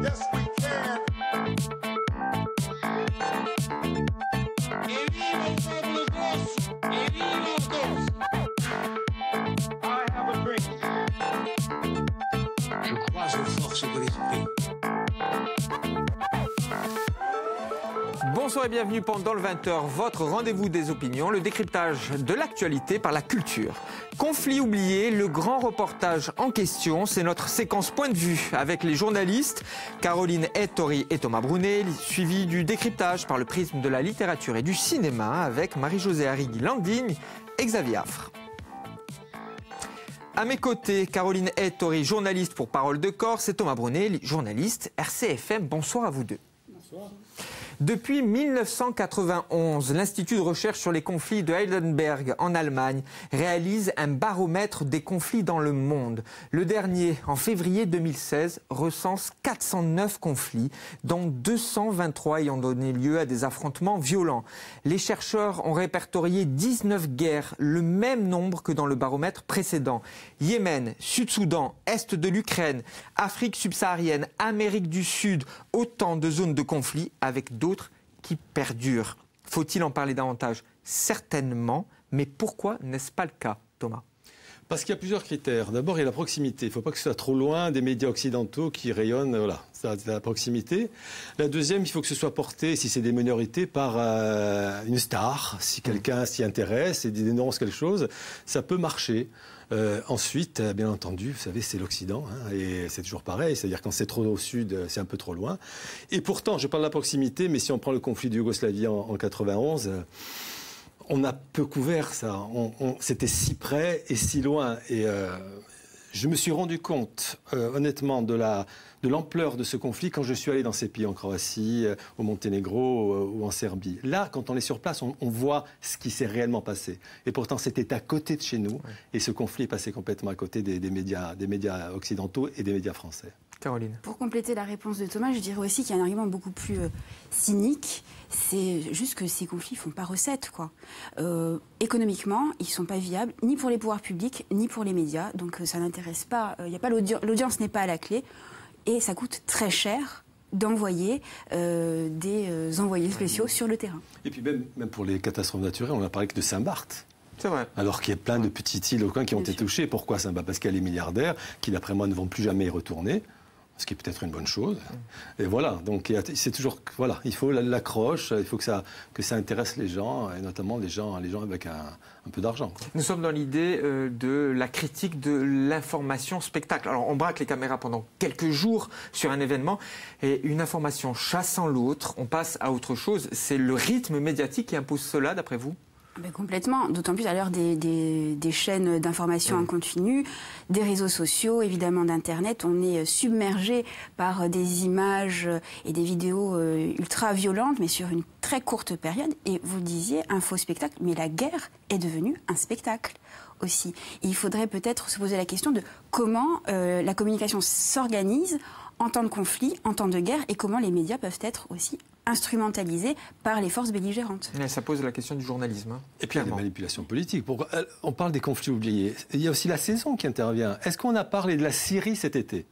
Yes, we can. ¡Que viva el pueblo gozo! ¡Que viva el gozo! I have a dream. Je crois aux forces de l'esprit. Bonsoir et bienvenue pendant le 20h, votre rendez-vous des opinions, le décryptage de l'actualité par la culture. Conflit oublié, le grand reportage en question, c'est notre séquence point de vue avec les journalistes Caroline Ettori et Thomas Brunet, suivi du décryptage par le prisme de la littérature et du cinéma avec Marie-Josée Arrigui-Landigne et Xavier Affre. À mes côtés, Caroline Ettori, journaliste pour Parole de Corse, et Thomas Brunet, journaliste RCFM. Bonsoir à vous deux. Bonsoir. Depuis 1991, l'Institut de recherche sur les conflits de Heidelberg en Allemagne réalise un baromètre des conflits dans le monde. Le dernier, en février 2016, recense 409 conflits, dont 223 ayant donné lieu à des affrontements violents. Les chercheurs ont répertorié 19 guerres, le même nombre que dans le baromètre précédent. Yémen, Sud-Soudan, Est de l'Ukraine, Afrique subsaharienne, Amérique du Sud, autant de zones de conflit avec d'autres qui perdurent. Faut-il en parler davantage? Certainement, mais pourquoi n'est-ce pas le cas, Thomas? Parce qu'il y a plusieurs critères. D'abord, il y a la proximité. Il ne faut pas que ce soit trop loin des médias occidentaux qui rayonnent. Voilà, c'est la proximité. La deuxième, il faut que ce soit porté, si c'est des minorités, par une star. Si quelqu'un s'y intéresse et dénonce quelque chose, ça peut marcher. Ensuite, bien entendu, vous savez, c'est l'Occident, hein, et c'est toujours pareil, c'est-à-dire quand c'est trop au sud, c'est un peu trop loin. Et pourtant, je parle de la proximité, mais si on prend le conflit de Yougoslavie en 91, on a peu couvert ça. C'était si près et si loin. Et je me suis rendu compte, honnêtement, de l'ampleur de ce conflit quand je suis allé dans ces pays, en Croatie, au Monténégro ou en Serbie. Là, quand on est sur place, on voit ce qui s'est réellement passé. Et pourtant, c'était à côté de chez nous. Ouais. Et ce conflit est passé complètement à côté des médias occidentaux et des médias français. Caroline. Pour compléter la réponse de Thomas, je dirais aussi qu'il y a un argument beaucoup plus cynique. C'est juste que ces conflits ne font pas recette, quoi. Économiquement, ils ne sont pas viables, ni pour les pouvoirs publics, ni pour les médias. Donc ça n'intéresse pas. Il n'y a pas l'audience n'est pas à la clé. Et ça coûte très cher d'envoyer des envoyés spéciaux sur le terrain. Et puis même pour les catastrophes naturelles, on n'a parlé que de Saint-Barth. C'est vrai. Alors qu'il y a plein de petites îles au coin qui ont été touchées. Pourquoi Saint-Barth? Parce qu'il y a les milliardaires qui, d'après moi, ne vont plus jamais y retourner. Ce qui est peut-être une bonne chose. Et voilà, donc c'est toujours, voilà, il faut l'accroche, il faut que ça intéresse les gens, et notamment les gens avec un peu d'argent. Nous sommes dans l'idée de la critique de l'information spectacle. Alors on braque les caméras pendant quelques jours sur un événement, et une information chassant l'autre, on passe à autre chose. C'est le rythme médiatique qui impose cela, d'après vous? Ben complètement, d'autant plus à l'heure des chaînes d'information en continu, des réseaux sociaux, évidemment d'Internet. On est submergé par des images et des vidéos ultra violentes, mais sur une très courte période. Et vous le disiez, un faux spectacle, mais la guerre est devenue un spectacle aussi. Et il faudrait peut-être se poser la question de comment la communication s'organise en temps de conflit, en temps de guerre, et comment les médias peuvent être aussi instrumentalisés par les forces belligérantes. Et ça pose la question du journalisme. Hein, et puis il y a des manipulations politiques. On parle des conflits oubliés. Il y a aussi la saison qui intervient. Est-ce qu'on a parlé de la Syrie cet été?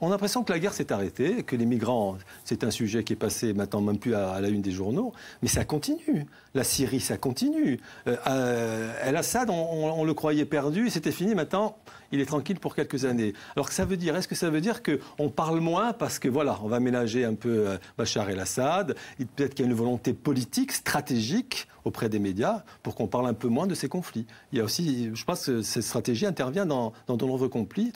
On a l'impression que la guerre s'est arrêtée, que les migrants, c'est un sujet qui est passé maintenant même plus à la une des journaux, mais ça continue. La Syrie, ça continue. El-Assad, on le croyait perdu, c'était fini, maintenant il est tranquille pour quelques années. Alors que ça veut dire, est-ce que ça veut dire qu'on parle moins parce que voilà, on va ménager un peu Bachar el-Assad, peut-être qu'il y a une volonté politique, stratégique auprès des médias pour qu'on parle un peu moins de ces conflits. Il y a aussi, je pense que cette stratégie intervient dans de nombreux conflits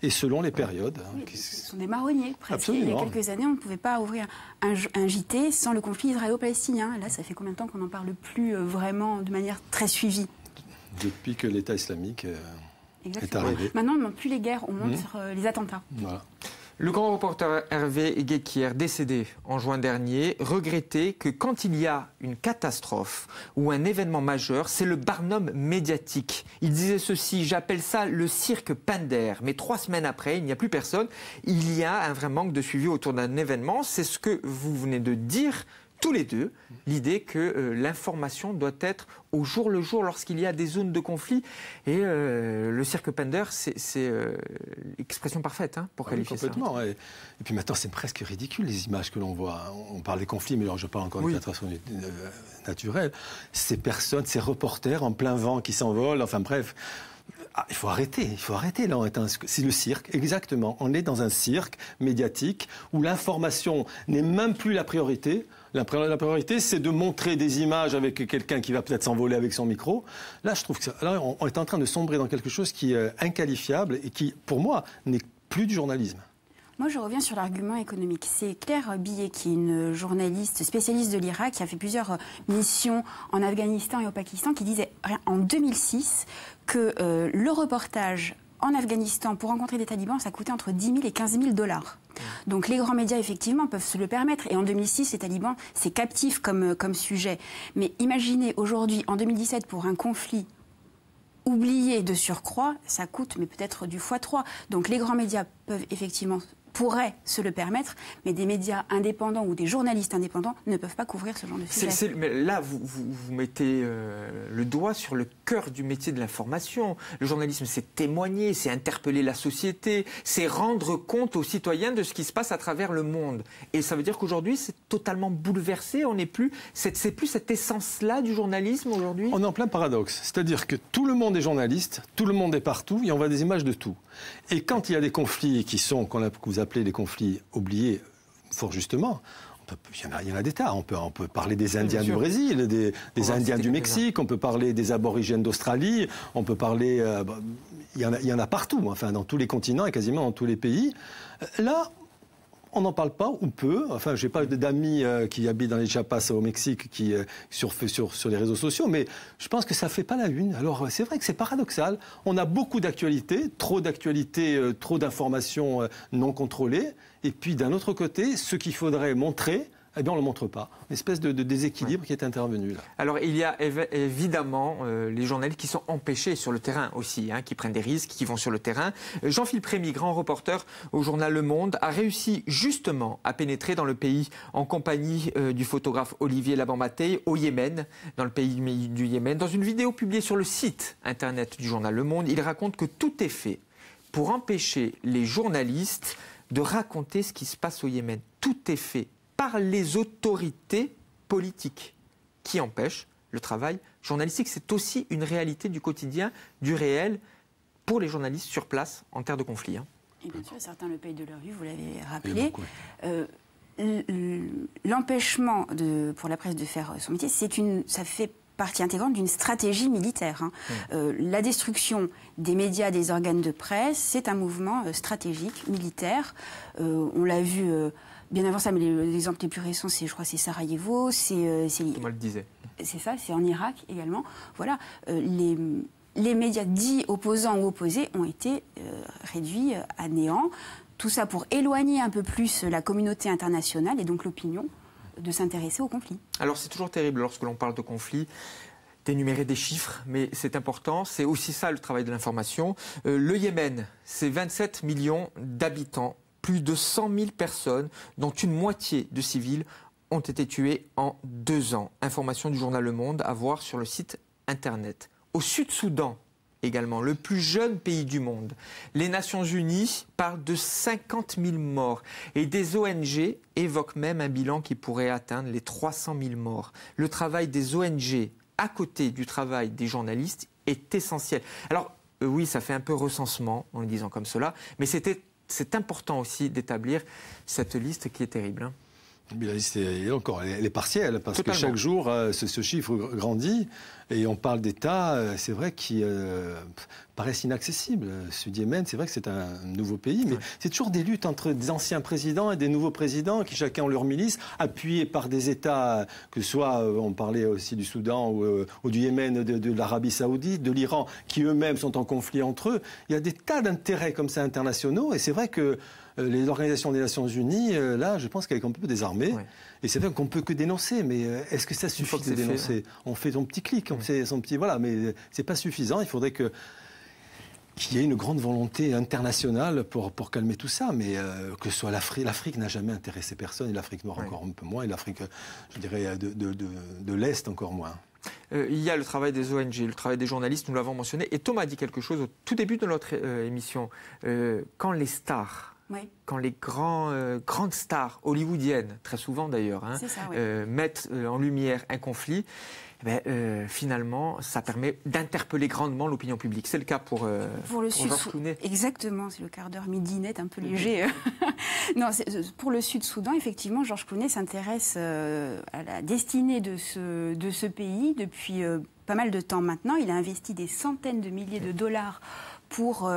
et selon les périodes. Oui, ce sont des marronniers, presque. Absolument. Il y a quelques années, on ne pouvait pas ouvrir un JT sans le conflit israélo-palestinien. Là, ça fait combien de temps qu'on n'en parle plus vraiment de manière très suivie? Depuis que l'État islamique est arrivé. Maintenant, on ne montre plus les guerres, on montre les attentats. Voilà. Le grand reporter Hervé Guéquier, décédé en juin dernier, regrettait que quand il y a une catastrophe ou un événement majeur, c'est le barnum médiatique. Il disait ceci: j'appelle ça le cirque Pinder. Mais 3 semaines après, il n'y a plus personne. Il y a un vrai manque de suivi autour d'un événement. C'est ce que vous venez de dire tous les deux l'idée que l'information doit être au jour le jour lorsqu'il y a des zones de conflit. Et le cirque Pender, c'est l'expression parfaite pour qualifier complètement, ça. Et puis maintenant, c'est presque ridicule les images que l'on voit. On parle des conflits, mais alors je parle encore des catastrophes naturelles. Ces personnes, ces reporters en plein vent qui s'envolent, enfin bref... Ah, il faut arrêter là. C'est le cirque, exactement. On est dans un cirque médiatique où l'information n'est même plus la priorité. La priorité, c'est de montrer des images avec quelqu'un qui va peut-être s'envoler avec son micro. Là, je trouve que là, on est en train de sombrer dans quelque chose qui est inqualifiable et qui, pour moi, n'est plus du journalisme. Moi, je reviens sur l'argument économique. C'est Claire Billet, qui est une journaliste spécialiste de l'Irak, qui a fait plusieurs missions en Afghanistan et au Pakistan, qui disait en 2006 que le reportage en Afghanistan pour rencontrer des talibans, ça coûtait entre 10 000 et 15 000 $. Donc les grands médias, effectivement, peuvent se le permettre. Et en 2006, les talibans, c'est captif comme sujet. Mais imaginez aujourd'hui, en 2017, pour un conflit oublié de surcroît, ça coûte mais peut-être du x3. Donc les grands médias pourraient se le permettre, mais des médias indépendants ou des journalistes indépendants ne peuvent pas couvrir ce genre de sujet. Mais là, vous mettez le doigt sur le cœur du métier de l'information. Le journalisme, c'est témoigner, c'est interpeller la société, c'est rendre compte aux citoyens de ce qui se passe à travers le monde. Et ça veut dire qu'aujourd'hui, c'est totalement bouleversé. C'est plus cette essence-là du journalisme aujourd'hui. On est en plein paradoxe. C'est-à-dire que tout le monde est journaliste, tout le monde est partout, et on voit des images de tout. Et quand il y a des conflits que vous appelez les conflits oubliés, fort justement, il y en a des tas. On peut parler des Indiens du Brésil, des Indiens du Mexique, on peut parler des aborigènes d'Australie, on peut parler... il y en a partout, enfin, dans tous les continents et quasiment dans tous les pays. Là, on n'en parle pas, ou peu. Enfin, je n'ai pas d'amis qui habitent dans les Chiapas au Mexique qui surfent sur les réseaux sociaux, mais je pense que ça ne fait pas la une. Alors, c'est vrai que c'est paradoxal. On a beaucoup d'actualités, trop d'informations non contrôlées. Et puis, d'un autre côté, ce qu'il faudrait montrer, eh bien, on ne le montre pas. Une espèce de déséquilibre qui est intervenu là. Alors, il y a évidemment les journalistes qui sont empêchés sur le terrain aussi, qui prennent des risques, qui vont sur le terrain. Jean-Philippe Rémy, grand reporter au journal Le Monde, a réussi justement à pénétrer dans le pays en compagnie du photographe Olivier Labambatey au Yémen, dans le pays du Yémen. Dans une vidéo publiée sur le site internet du journal Le Monde, il raconte que tout est fait pour empêcher les journalistes de raconter ce qui se passe au Yémen. Tout est fait par les autorités politiques qui empêchent le travail journalistique. C'est aussi une réalité du quotidien, du réel, pour les journalistes sur place en terre de conflit. Et bien sûr, certains le payent de leur vie, vous l'avez rappelé. L'empêchement pour la presse de faire son métier, ça fait partie intégrante d'une stratégie militaire. La destruction des médias, des organes de presse, c'est un mouvement stratégique, militaire. On l'a vu... bien avant ça, mais l'exemple les plus récents, je crois, c'est Sarajevo, c'est Moi le disais. C'est ça, c'est en Irak également. Voilà, les médias dits opposants ou opposés ont été réduits à néant. Tout ça pour éloigner un peu plus la communauté internationale et donc l'opinion de s'intéresser au conflit. Alors c'est toujours terrible lorsque l'on parle de conflit, d'énumérer des chiffres, mais c'est important. C'est aussi ça le travail de l'information. Le Yémen, c'est 27 millions d'habitants. Plus de 100 000 personnes, dont une moitié de civils, ont été tuées en 2 ans. Information du journal Le Monde à voir sur le site internet. Au Sud-Soudan, également, le plus jeune pays du monde, les Nations Unies parlent de 50 000 morts. Et des ONG évoquent même un bilan qui pourrait atteindre les 300 000 morts. Le travail des ONG, à côté du travail des journalistes, est essentiel. Alors, oui, ça fait un peu recensement, en le disant comme cela, mais c'est important aussi d'établir cette liste qui est terrible. Mais la liste, elle est partielle, parce Totalement. que chaque jour, ce chiffre grandit, et on parle d'États, c'est vrai, qui paraissent inaccessibles. Sud-Yémen, c'est vrai que c'est un nouveau pays, mais c'est toujours des luttes entre des anciens présidents et des nouveaux présidents, qui chacun ont leur milice, appuyés par des États, que ce soit, on parlait aussi du Soudan ou du Yémen, de l'Arabie Saoudite, de l'Iran, qui eux-mêmes sont en conflit entre eux. Il y a des tas d'intérêts comme ça internationaux, et c'est vrai que les organisations des Nations Unies, là, je pense qu'elles sont un peu désarmées. Ouais. Et c'est vrai qu'on ne peut que dénoncer, mais est-ce que ça suffit de dénoncer ? On fait son petit clic, on fait son petit... Voilà, mais ce n'est pas suffisant. Il faudrait que... qu'il y ait une grande volonté internationale pour calmer tout ça, mais que ce soit l'Afrique n'a jamais intéressé personne, et l'Afrique noire encore un peu moins, et l'Afrique, je dirais, de l'Est encore moins. Il y a le travail des ONG, le travail des journalistes, nous l'avons mentionné, et Thomas a dit quelque chose au tout début de notre émission. Quand les stars, quand les grandes stars hollywoodiennes, très souvent d'ailleurs, mettent en lumière un conflit, finalement, ça permet d'interpeller grandement l'opinion publique. C'est le cas pour le Georges Clooney. Exactement, c'est le quart d'heure midi net, un peu léger. Non, pour le Sud-Soudan, effectivement, Georges Clooney s'intéresse à la destinée de ce pays depuis pas mal de temps maintenant. Il a investi des centaines de milliers de dollars pour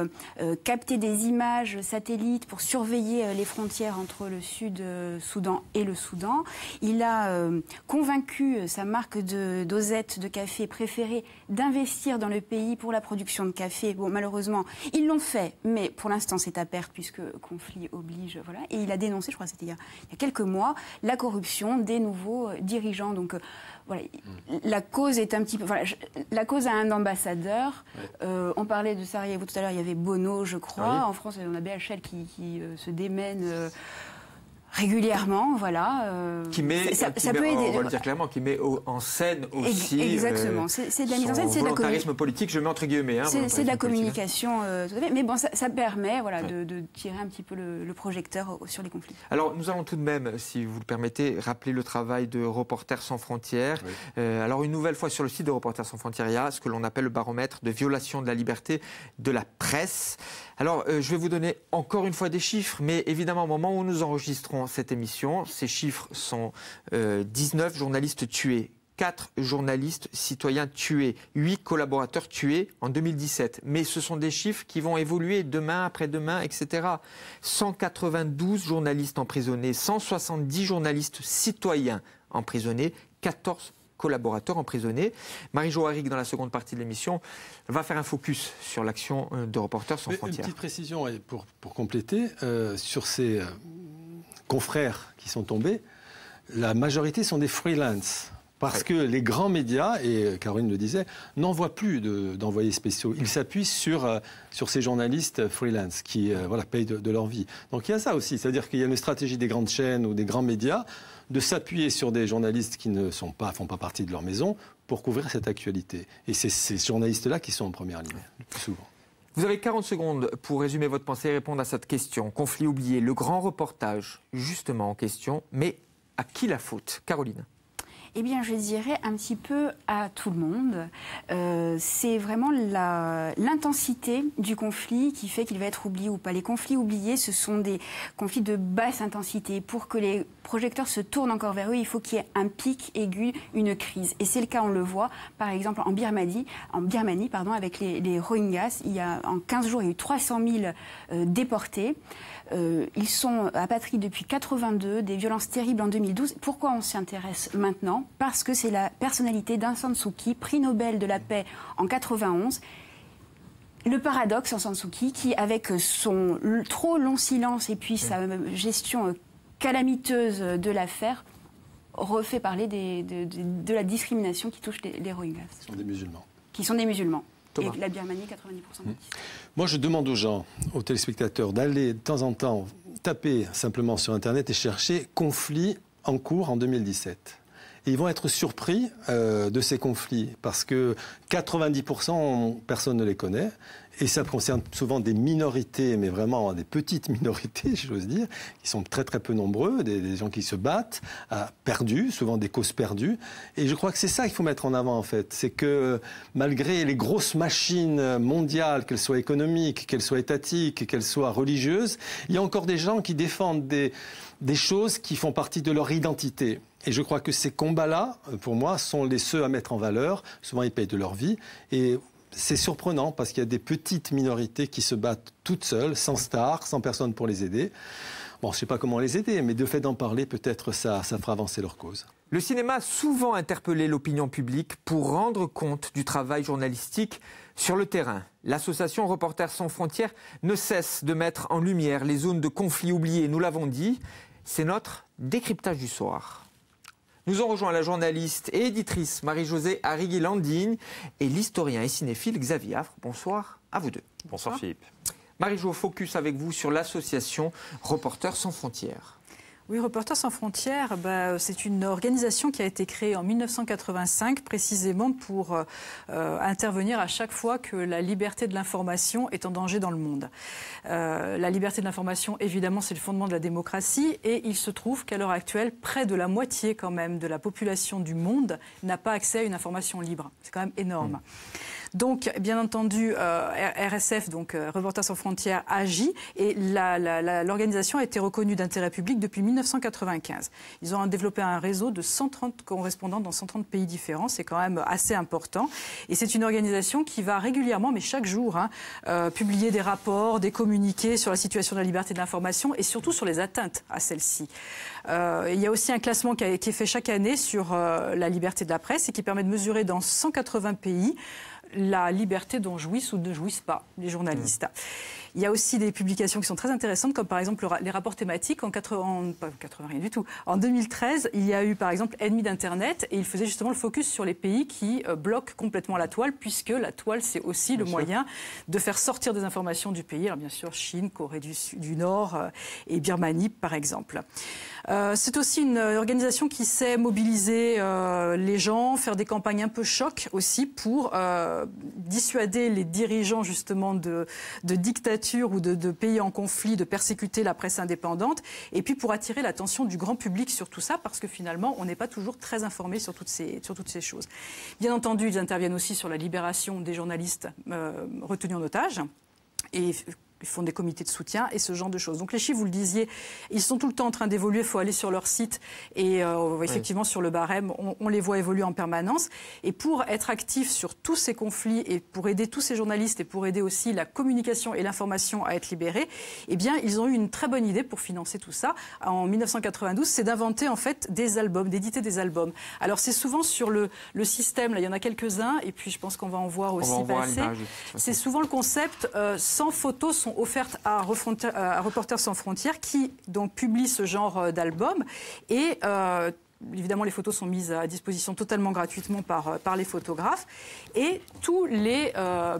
capter des images satellites, pour surveiller les frontières entre le Sud-Soudan et le Soudan. Il a convaincu sa marque de dosette de café préférée d'investir dans le pays pour la production de café. Bon, malheureusement, ils l'ont fait, mais pour l'instant, c'est à perte puisque conflit oblige. Voilà. Et il a dénoncé, je crois que c'était il y a quelques mois, la corruption des nouveaux dirigeants. Donc, voilà, la cause est un petit peu. Voilà, la cause a un ambassadeur. On parlait de Sarajevo tout à l'heure, il y avait Bono, je crois. Oui. En France, on a BHL qui se démène régulièrement, voilà. Qui met, ça peut aider. On va le dire clairement, qui met en scène aussi. Exactement. C'est de la mise en scène, c'est de la volontarisme politique. Je mets entre guillemets. C'est de la communication. Mais bon, ça permet, voilà, de tirer un petit peu le projecteur sur les conflits. Alors, nous allons tout de même, si vous le permettez, rappeler le travail de Reporters sans frontières. Oui. Alors, une nouvelle fois sur le site de Reporters sans frontières, il y a ce que l'on appelle le baromètre de violation de la liberté de la presse. Alors, je vais vous donner encore une fois des chiffres, mais évidemment, au moment où nous enregistrons cette émission, ces chiffres sont 19 journalistes tués, 4 journalistes citoyens tués, 8 collaborateurs tués en 2017. Mais ce sont des chiffres qui vont évoluer demain, après-demain, etc. 192 journalistes emprisonnés, 170 journalistes citoyens emprisonnés, 14 collaborateurs emprisonnés. Marie-Jo Harig, dans la seconde partie de l'émission, va faire un focus sur l'action de Reporters sans frontières. Une petite précision pour compléter, sur ces confrères qui sont tombés, la majorité sont des freelance. Parce que les grands médias, et Caroline le disait, n'envoient plus d'envoyés spéciaux. Ils s'appuient sur ces journalistes freelance qui payent de leur vie. Donc il y a ça aussi, c'est-à-dire qu'il y a une stratégie des grandes chaînes ou des grands médias de s'appuyer sur des journalistes qui ne font pas partie de leur maison pour couvrir cette actualité. Et c'est ces journalistes-là qui sont en première ligne, le plus souvent. Vous avez 40 secondes pour résumer votre pensée et répondre à cette question. Conflit oublié, le grand reportage justement en question, mais à qui la faute? Caroline? Eh bien, je dirais un petit peu à tout le monde. C'est vraiment l'intensité du conflit qui fait qu'il va être oublié ou pas. Les conflits oubliés, ce sont des conflits de basse intensité. Pour que les projecteurs se tournent encore vers eux, il faut qu'il y ait un pic aigu, une crise. Et c'est le cas, on le voit, par exemple, en Birmanie, avec les Rohingyas. En 15 jours, il y a eu 300 000 déportés. Ils sont apatrides depuis 82, des violences terribles en 2012. Pourquoi on s'y intéresse maintenant? Parce que c'est la personnalité d'Aung San Suu Kyi, prix Nobel de la paix en 91. Le paradoxe, Aung San Suu Kyi, qui avec son trop long silence et puis sa gestion calamiteuse de l'affaire, refait parler de la discrimination qui touche les Rohingyas. Ce sont des musulmans. Qui sont des musulmans. Thomas. Et la Birmanie, 90%. Moi, je demande aux gens, aux téléspectateurs, d'aller de temps en temps taper simplement sur Internet et chercher « conflit en cours en 2017 ». Et ils vont être surpris de ces conflits parce que 90%, personne ne les connaît. Et ça concerne souvent des minorités, mais vraiment des petites minorités, j'ose dire, qui sont très très peu nombreux, des gens qui se battent, perdus, souvent des causes perdues. Et je crois que c'est ça qu'il faut mettre en avant en fait. C'est que malgré les grosses machines mondiales, qu'elles soient économiques, qu'elles soient étatiques, qu'elles soient religieuses, il y a encore des gens qui défendent des choses qui font partie de leur identité. Et je crois que ces combats-là, pour moi, sont ceux à mettre en valeur. Souvent, ils payent de leur vie. Et c'est surprenant parce qu'il y a des petites minorités qui se battent toutes seules, sans stars, sans personne pour les aider. Bon, je ne sais pas comment les aider, mais de fait d'en parler, peut-être ça fera avancer leur cause. Le cinéma a souvent interpellé l'opinion publique pour rendre compte du travail journalistique sur le terrain. L'association Reporters sans frontières ne cesse de mettre en lumière les zones de conflit oubliées, nous l'avons dit. C'est notre décryptage du soir. Nous ont rejoint la journaliste et éditrice Marie-Josée Harig-Landine et l'historien et cinéphile Xavier Affre. Bonsoir À vous deux. Bonsoir Philippe. Marie-Jo, focus avec vous sur l'association Reporters sans frontières. Oui, Reporters sans frontières, c'est une organisation qui a été créée en 1985 précisément pour intervenir à chaque fois que la liberté de l'information est en danger dans le monde. La liberté de l'information, évidemment, c'est le fondement de la démocratie et il se trouve qu'à l'heure actuelle, près de la moitié quand même de la population du monde n'a pas accès à une information libre. C'est quand même énorme. Donc, bien entendu, RSF, donc Reporters sans frontières, agit et l'organisation a été reconnue d'intérêt public depuis 1995. Ils ont développé un réseau de 130 correspondants dans 130 pays différents. C'est quand même assez important. Et c'est une organisation qui va régulièrement, mais chaque jour, publier des rapports, des communiqués sur la situation de la liberté de l'information et surtout sur les atteintes à celle-ci. Il y a aussi un classement qui est fait chaque année sur la liberté de la presse et qui permet de mesurer dans 180 pays la liberté dont jouissent ou ne jouissent pas les journalistes. Il y a aussi des publications qui sont très intéressantes, comme par exemple les rapports thématiques. En 2013, il y a eu par exemple Ennemis d'Internet et il faisait justement le focus sur les pays qui bloquent complètement la toile, puisque la toile, c'est aussi le moyen de faire sortir des informations du pays. Alors bien sûr, Chine, Corée du Nord et Birmanie, par exemple. C'est aussi une organisation qui sait mobiliser les gens, faire des campagnes un peu choc aussi pour dissuader les dirigeants justement de dictatures ou de pays en conflit de persécuter la presse indépendante et puis pour attirer l'attention du grand public sur tout ça parce que finalement on n'est pas toujours très informé sur toutes ces choses. Bien entendu, ils interviennent aussi sur la libération des journalistes retenus en otage et ils font des comités de soutien et ce genre de choses. Donc les chiffres, vous le disiez, ils sont tout le temps en train d'évoluer. Il faut aller sur leur site et effectivement sur le barème, on les voit évoluer en permanence. Et pour être actif sur tous ces conflits et pour aider tous ces journalistes et pour aider aussi la communication et l'information à être libérées, eh bien ils ont eu une très bonne idée pour financer tout ça. En 1992, c'est d'inventer en fait des albums, d'éditer des albums. Alors c'est souvent sur le système, là il y en a quelques-uns et puis je pense qu'on va en voir aussi passer. C'est souvent le concept 100 photos sont offertes à Reporters sans frontières qui donc publie ce genre d'album et évidemment, les photos sont mises à disposition totalement gratuitement par les photographes et tous les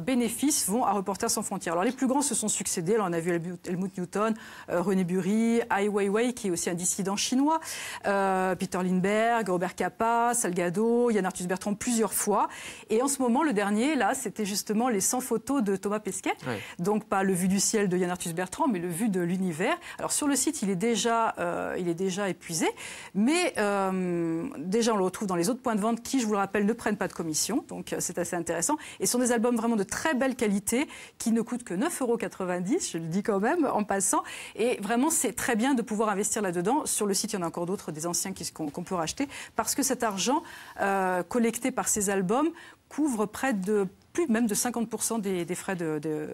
bénéfices vont à Reporters sans frontières. Alors les plus grands se sont succédés. Alors, on a vu Helmut Newton, René Bury, Ai Weiwei qui est aussi un dissident chinois, Peter Lindbergh, Robert Capa, Salgado, Yann Arthus Bertrand plusieurs fois. Et en ce moment, le dernier, là, c'était justement les 100 photos de Thomas Pesquet. Oui. Donc pas le vu du ciel de Yann Arthus Bertrand, mais le vu de l'univers. Alors sur le site, il est déjà épuisé, mais déjà, on le retrouve dans les autres points de vente qui, je vous le rappelle, ne prennent pas de commission. Donc, c'est assez intéressant. Et ce sont des albums vraiment de très belle qualité qui ne coûtent que 9,90 €, je le dis quand même, en passant. Et vraiment, c'est très bien de pouvoir investir là-dedans. Sur le site, il y en a encore d'autres, des anciens qu'on peut racheter. Parce que cet argent collecté par ces albums couvre près de plus même de 50% des frais de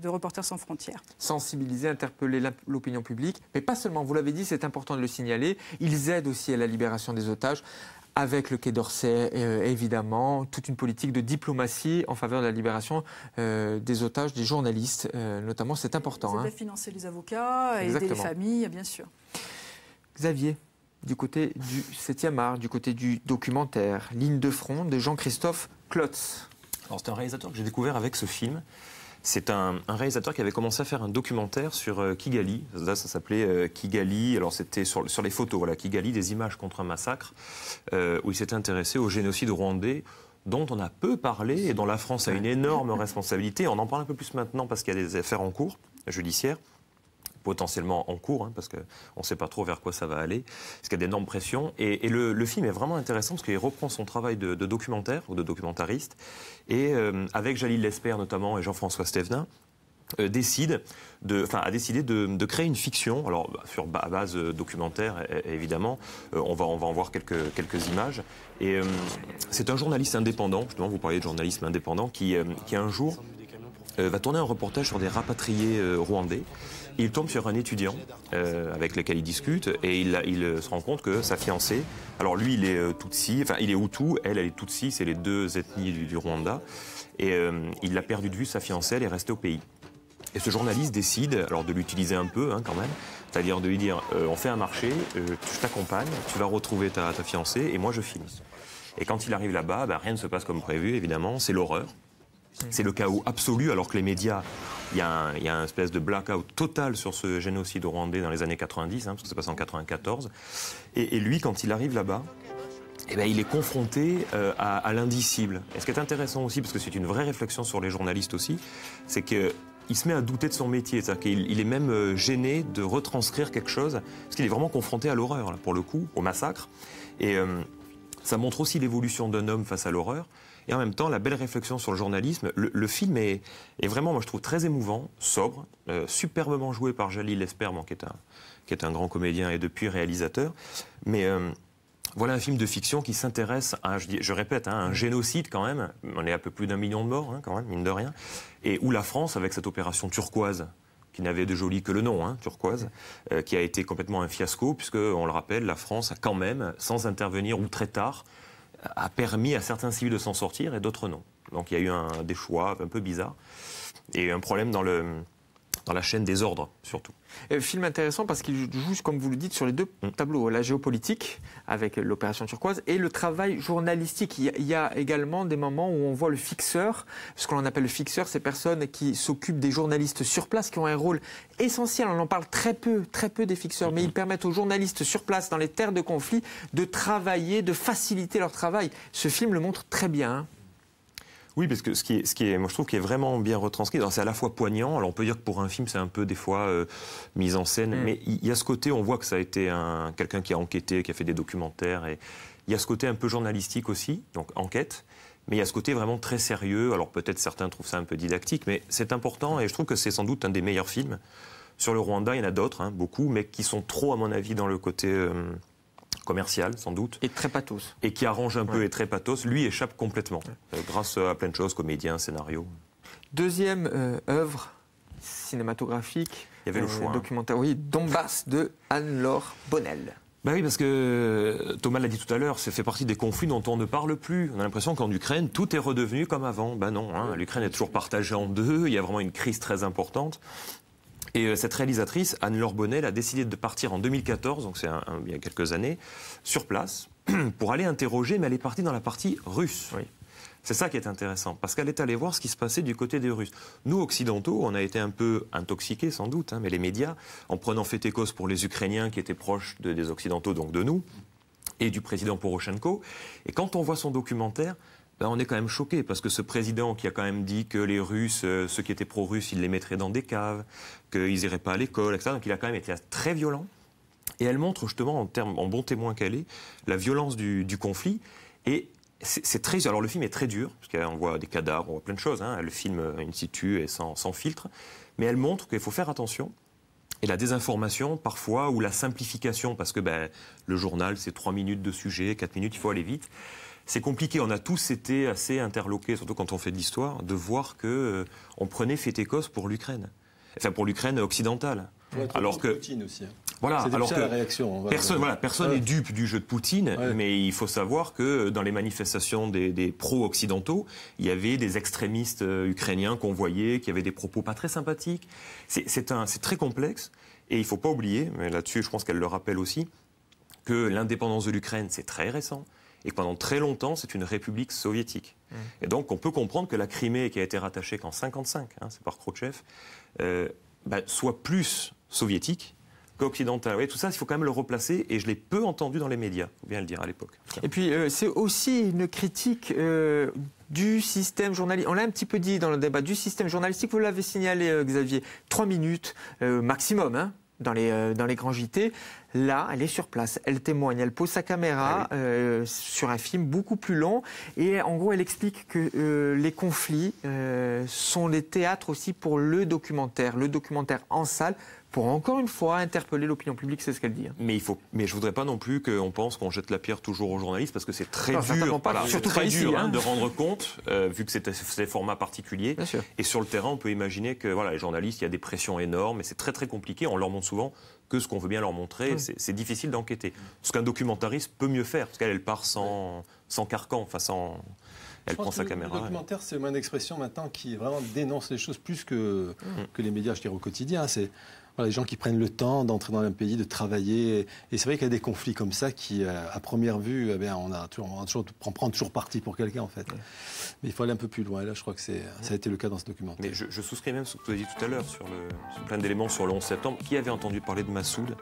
Reporters sans frontières. Sensibiliser, interpeller l'opinion publique, mais pas seulement, vous l'avez dit, c'est important de le signaler, ils aident aussi à la libération des otages, avec le Quai d'Orsay, évidemment, toute une politique de diplomatie en faveur de la libération des otages, des journalistes, notamment, c'est important. Ils aident à financer les avocats, aider les familles, bien sûr. Xavier, du côté du 7e art, du côté du documentaire, Ligne de front de Jean-Christophe Klotz. Alors, c'est un réalisateur que j'ai découvert avec ce film. C'est un réalisateur qui avait commencé à faire un documentaire sur Kigali. Ça s'appelait Kigali. Alors, c'était sur les photos. Voilà, Kigali, des images contre un massacre, où il s'était intéressé au génocide rwandais, dont on a peu parlé et dont la France a une énorme responsabilité. On en parle un peu plus maintenant parce qu'il y a des affaires en cours judiciaires, potentiellement en cours, parce qu'on ne sait pas trop vers quoi ça va aller, parce qu'il y a d'énormes pressions. Et le film est vraiment intéressant parce qu'il reprend son travail de documentaire ou de documentariste, et avec Jalil Lesper notamment et Jean-François Stévenin, a décidé de créer une fiction, alors à base documentaire évidemment, on va en voir quelques images. Et c'est un journaliste indépendant, justement vous parliez de journalisme indépendant, qui un jour va tourner un reportage sur des rapatriés rwandais. Il tombe sur un étudiant avec lequel il discute et il se rend compte que sa fiancée, alors lui il est Tutsi, enfin il est Hutu, elle est Tutsi, c'est les deux ethnies du Rwanda, et il a perdu de vue sa fiancée, elle est restée au pays. Et ce journaliste décide alors de l'utiliser un peu quand même, c'est-à-dire de lui dire on fait un marché, je t'accompagne, tu vas retrouver ta fiancée et moi je filme. Et quand il arrive là-bas, rien ne se passe comme prévu évidemment, c'est l'horreur. C'est le chaos absolu, alors que les médias, il y a un espèce de blackout total sur ce génocide rwandais dans les années 90, parce que ça passe en 94. Et lui, quand il arrive là-bas, eh ben, il est confronté à l'indicible. Et ce qui est intéressant aussi, parce que c'est une vraie réflexion sur les journalistes aussi, c'est qu'il se met à douter de son métier. C'est-à-dire qu'il est même gêné de retranscrire quelque chose, parce qu'il est vraiment confronté à l'horreur, là, pour le coup, au massacre. Et ça montre aussi l'évolution d'un homme face à l'horreur. Et en même temps, la belle réflexion sur le journalisme. Le film est vraiment, moi je trouve, très émouvant, sobre, superbement joué par Jalil Lesperme, qui est un grand comédien et depuis réalisateur. Mais voilà un film de fiction qui s'intéresse à, je répète, à un génocide quand même. On est à peu plus d'1 million de morts, quand même, mine de rien. Et où la France, avec cette opération turquoise, qui n'avait de joli que le nom, turquoise, qui a été complètement un fiasco, puisque, on le rappelle, la France a quand même, sans intervenir ou très tard, a permis à certains civils de s'en sortir et d'autres non. Donc il y a eu des choix un peu bizarres et un problème dans la chaîne des ordres, surtout. Film intéressant parce qu'il joue, comme vous le dites, sur les deux tableaux, la géopolitique avec l'opération turquoise et le travail journalistique. Il y a également des moments où on voit le fixeur, ce qu'on appelle le fixeur, ces personnes qui s'occupent des journalistes sur place, qui ont un rôle essentiel. On en parle très peu des fixeurs, mais ils permettent aux journalistes sur place, dans les terres de conflit, de travailler, de faciliter leur travail. Ce film le montre très bien. Oui, parce que ce qui est, moi je trouve, qui est vraiment bien retranscrit, c'est à la fois poignant. Alors on peut dire que pour un film, c'est un peu des fois mise en scène, mais il y a ce côté, on voit que ça a été quelqu'un qui a enquêté, qui a fait des documentaires, et il y a ce côté un peu journalistique aussi, donc enquête, mais il y a ce côté vraiment très sérieux. Alors peut-être certains trouvent ça un peu didactique, mais c'est important, et je trouve que c'est sans doute un des meilleurs films. Sur le Rwanda, il y en a d'autres, beaucoup, mais qui sont trop, à mon avis, dans le côté commercial, sans doute. Et très pathos. Et qui arrange un peu et très pathos. Lui échappe complètement, grâce à plein de choses, comédien, scénario. Deuxième œuvre cinématographique, il y avait le choix, documentaire, oui, Donbass de Anne-Laure Bonnel. Ben oui, parce que Thomas l'a dit tout à l'heure, ça fait partie des conflits dont on ne parle plus. On a l'impression qu'en Ukraine, tout est redevenu comme avant. Ben non, l'Ukraine est toujours partagée en deux, il y a vraiment une crise très importante. Et cette réalisatrice, Anne-Laure Bonnel, a décidé de partir en 2014, donc c'est il y a quelques années, sur place, pour aller interroger, mais elle est partie dans la partie russe. Oui. C'est ça qui est intéressant, parce qu'elle est allée voir ce qui se passait du côté des Russes. Nous, occidentaux, on a été un peu intoxiqués, sans doute, mais les médias, en prenant fait et cause pour les Ukrainiens qui étaient proches des Occidentaux, donc de nous, et du président Poroshenko. Et quand on voit son documentaire, on est quand même choqué, parce que ce président qui a quand même dit que les Russes, ceux qui étaient pro-russes, ils les mettraient dans des caves, qu'ils n'iraient pas à l'école, etc. Donc il a quand même été très violent. Et elle montre justement, en bon témoin qu'elle est, la violence du conflit. Et c'est très... Alors le film est très dur, parce qu'on voit des cadavres, on voit plein de choses. Le film in situ et sans filtre. Mais elle montre qu'il faut faire attention. Et la désinformation, parfois, ou la simplification, parce que le journal, c'est 3 minutes de sujet, 4 minutes, il faut aller vite. C'est compliqué, on a tous été assez interloqués, surtout quand on fait de l'histoire, de voir qu'on prenait fait et cause pour l'Ukraine. Enfin, pour l'Ukraine occidentale. Alors que Poutine aussi. Voilà, alors que la réaction. Personne n'est dupe du jeu de Poutine, mais il faut savoir que dans les manifestations des pro-occidentaux, il y avait des extrémistes ukrainiens qu'on voyait, qui avaient des propos pas très sympathiques. C'est très complexe, et il ne faut pas oublier, mais là-dessus je pense qu'elle le rappelle aussi, que l'indépendance de l'Ukraine, c'est très récent. Et que pendant très longtemps, c'est une république soviétique. Et donc, on peut comprendre que la Crimée, qui a été rattachée qu'en 1955, c'est par Khrouchtchev, soit plus soviétique qu'occidentale. Oui, tout ça, il faut quand même le replacer, et je l'ai peu entendu dans les médias, il faut bien le dire à l'époque. Et puis, c'est aussi une critique du système journalistique. On l'a un petit peu dit dans le débat, du système journalistique, vous l'avez signalé, Xavier, 3 minutes maximum, dans les grands JT. Là, elle est sur place, elle témoigne, elle pose sa caméra sur un film beaucoup plus long, et en gros elle explique que les conflits sont les théâtres aussi pour le documentaire en salle, pour encore une fois interpeller l'opinion publique, c'est ce qu'elle dit. Mais je voudrais pas non plus qu'on pense qu'on jette la pierre toujours aux journalistes, parce que c'est très dur, surtout très dur de rendre compte, vu que c'est des formats particuliers. Et sur le terrain, on peut imaginer que les journalistes, il y a des pressions énormes, et c'est très très compliqué. On leur montre souvent que ce qu'on veut bien leur montrer, c'est difficile d'enquêter. Ce qu'un documentariste peut mieux faire, parce qu'elle part sans carcan, elle prend sa caméra. Le documentaire, c'est le moyen d'expression maintenant qui vraiment dénonce les choses plus que les médias, je dirais, au quotidien. Voilà, les gens qui prennent le temps d'entrer dans un pays, de travailler. Et c'est vrai qu'il y a des conflits comme ça qui, à première vue, on prend toujours parti pour quelqu'un, en fait. Ouais. Mais il faut aller un peu plus loin. Et là, je crois que ça a été le cas dans ce documentaire. Mais je souscris même ce que tu as dit tout à l'heure sur plein d'éléments sur le 11 septembre. Qui avait entendu parler de Massoud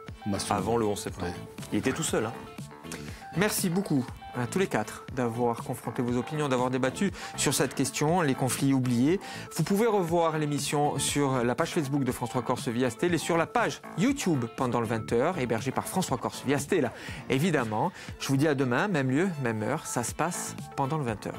avant le 11 septembre? Ouais. Il était tout seul. Hein. Merci beaucoup à tous les quatre d'avoir confronté vos opinions, d'avoir débattu sur cette question, les conflits oubliés. Vous pouvez revoir l'émission sur la page Facebook de François Corse via Stella et sur la page YouTube pendant le 20h, hébergée par François Corse via Stella. Évidemment, je vous dis à demain, même lieu, même heure, ça se passe pendant le 20h.